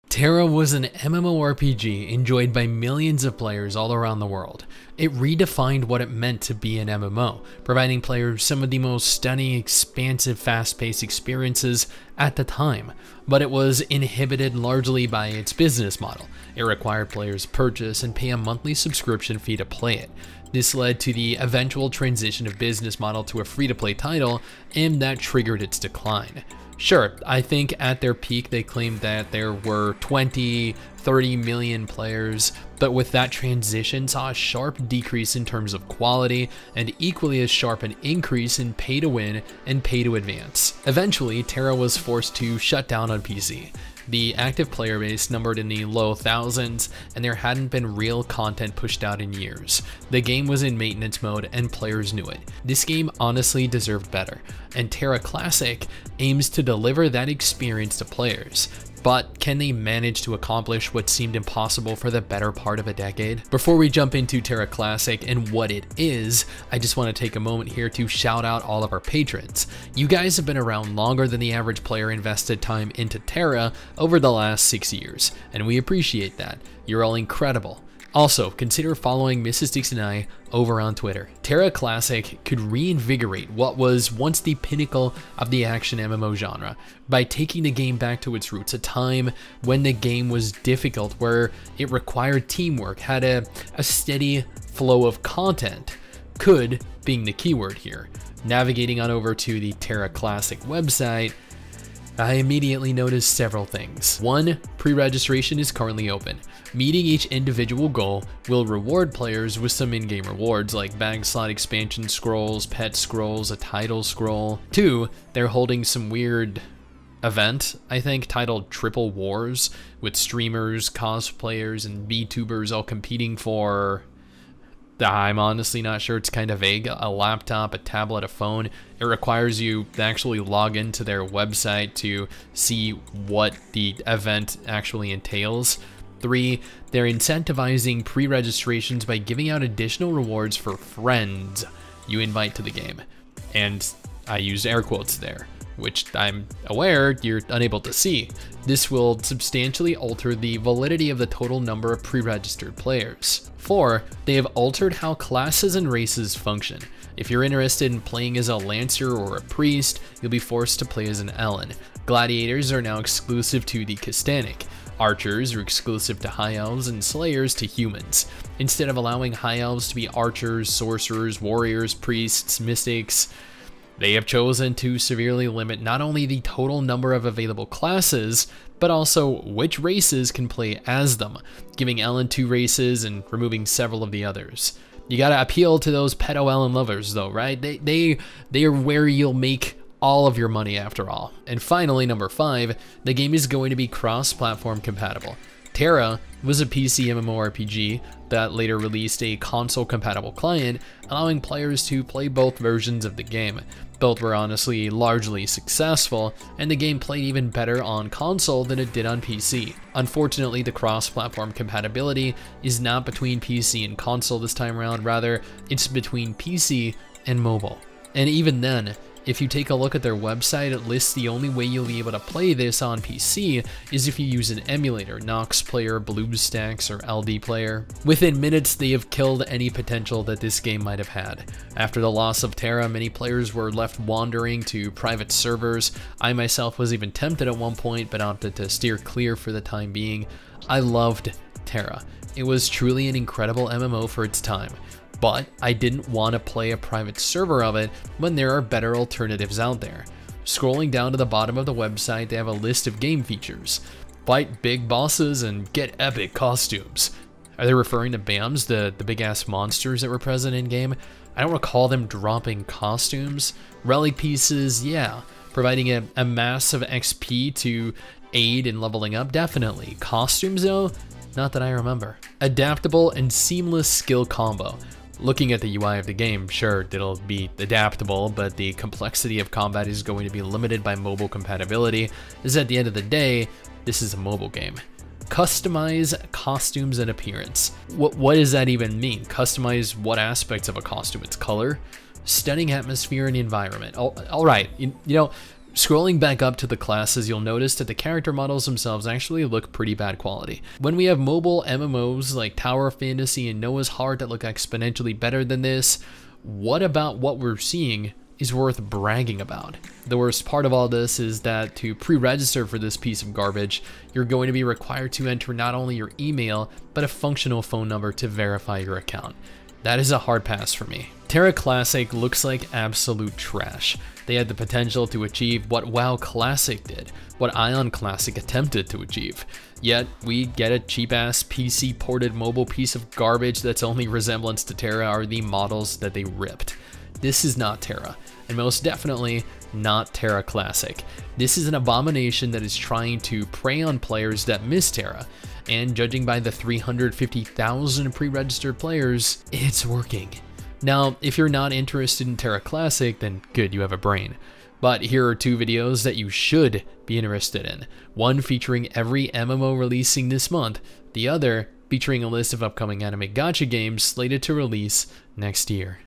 TERA was an MMORPG enjoyed by millions of players all around the world. It redefined what it meant to be an MMO, providing players some of the most stunning, expansive, fast-paced experiences at the time. But it was inhibited largely by its business model. It required players to purchase and pay a monthly subscription fee to play it. This led to the eventual transition of business model to a free-to-play title, and that triggered its decline. Sure, I think at their peak they claimed that there were 20-30 million players, but with that transition saw a sharp decrease in terms of quality and equally as sharp an increase in pay to win and pay to advance. Eventually, TERA was forced to shut down on PC. The active player base numbered in the low thousands, and there hadn't been real content pushed out in years. The game was in maintenance mode, and players knew it. This game honestly deserved better, and TERA Classic aims to deliver that experience to players. But can they manage to accomplish what seemed impossible for the better part of a decade? Before we jump into TERA Classic and what it is, I just want to take a moment here to shout out all of our patrons. You guys have been around longer than the average player invested time into TERA over the last 6 years, and we appreciate that. You're all incredible. Also, consider following MRSSSTIX and I over on Twitter. TERA Classic could reinvigorate what was once the pinnacle of the action MMO genre by taking the game back to its roots, a time when the game was difficult, where it required teamwork, had a steady flow of content, could being the keyword here. Navigating on over to the TERA Classic website, I immediately noticed several things. One, pre-registration is currently open. Meeting each individual goal will reward players with some in-game rewards like bag slot expansion scrolls, pet scrolls, a title scroll. Two, they're holding some weird event, I think, titled Triple Wars, with streamers, cosplayers, and VTubers all competing for... I'm honestly not sure, it's kind of vague. A laptop, a tablet, a phone. It requires you to actually log into their website to see what the event actually entails. 3, they're incentivizing pre-registrations by giving out additional rewards for friends you invite to the game. And I use air quotes there, which I'm aware you're unable to see. This will substantially alter the validity of the total number of pre-registered players. 4, they have altered how classes and races function. If you're interested in playing as a Lancer or a Priest, you'll be forced to play as an Ellen. Gladiators are now exclusive to the Kastanic. Archers are exclusive to High Elves, and Slayers to humans. Instead of allowing High Elves to be archers, sorcerers, warriors, priests, mystics, they have chosen to severely limit not only the total number of available classes, but also which races can play as them, giving Ellen 2 races and removing several of the others. You gotta appeal to those pedo Ellen lovers though, right? They are where you'll make all of your money after all. And finally, number 5, the game is going to be cross-platform compatible. TERA was a PC MMORPG that later released a console-compatible client, allowing players to play both versions of the game. Both were honestly largely successful, and the game played even better on console than it did on PC. Unfortunately, the cross-platform compatibility is not between PC and console this time around, rather, it's between PC and mobile. And even then, if you take a look at their website, it lists the only way you'll be able to play this on PC is if you use an emulator, Nox Player, BlueStacks, or LD Player. Within minutes, they have killed any potential that this game might have had. After the loss of TERA, many players were left wandering to private servers. I myself was even tempted at one point, but opted to steer clear for the time being. I loved TERA. It was truly an incredible MMO for its time. But I didn't want to play a private server of it when there are better alternatives out there. Scrolling down to the bottom of the website, they have a list of game features. Fight big bosses and get epic costumes. Are they referring to BAMs, the big ass monsters that were present in game? I don't recall them dropping costumes. Relic pieces, yeah. Providing a massive XP to aid in leveling up, definitely. Costumes though? Not that I remember. Adaptable and seamless skill combo. Looking at the UI of the game, sure, it'll be adaptable, but the complexity of combat is going to be limited by mobile compatibility, as at the end of the day, this is a mobile game. Customize costumes and appearance. What does that even mean? Customize what aspects of a costume? Its color? Stunning atmosphere and environment. All right, you know, Scrolling back up to the classes, you'll notice that the character models themselves actually look pretty bad quality. When we have mobile MMOs like Tower of Fantasy and Noah's Heart that look exponentially better than this, what about what we're seeing is worth bragging about? The worst part of all this is that to pre-register for this piece of garbage, you're going to be required to enter not only your email, but a functional phone number to verify your account. That is a hard pass for me. TERA Classic looks like absolute trash. They had the potential to achieve what WoW Classic did, what Ion Classic attempted to achieve. Yet, we get a cheap-ass PC-ported mobile piece of garbage that's only resemblance to TERA are the models that they ripped. This is not TERA, and most definitely not TERA Classic. This is an abomination that is trying to prey on players that miss TERA, and judging by the 350,000 pre-registered players, it's working. Now, if you're not interested in TERA Classic, then good, you have a brain. But here are two videos that you should be interested in. One featuring every MMO releasing this month, the other featuring a list of upcoming anime gacha games slated to release next year.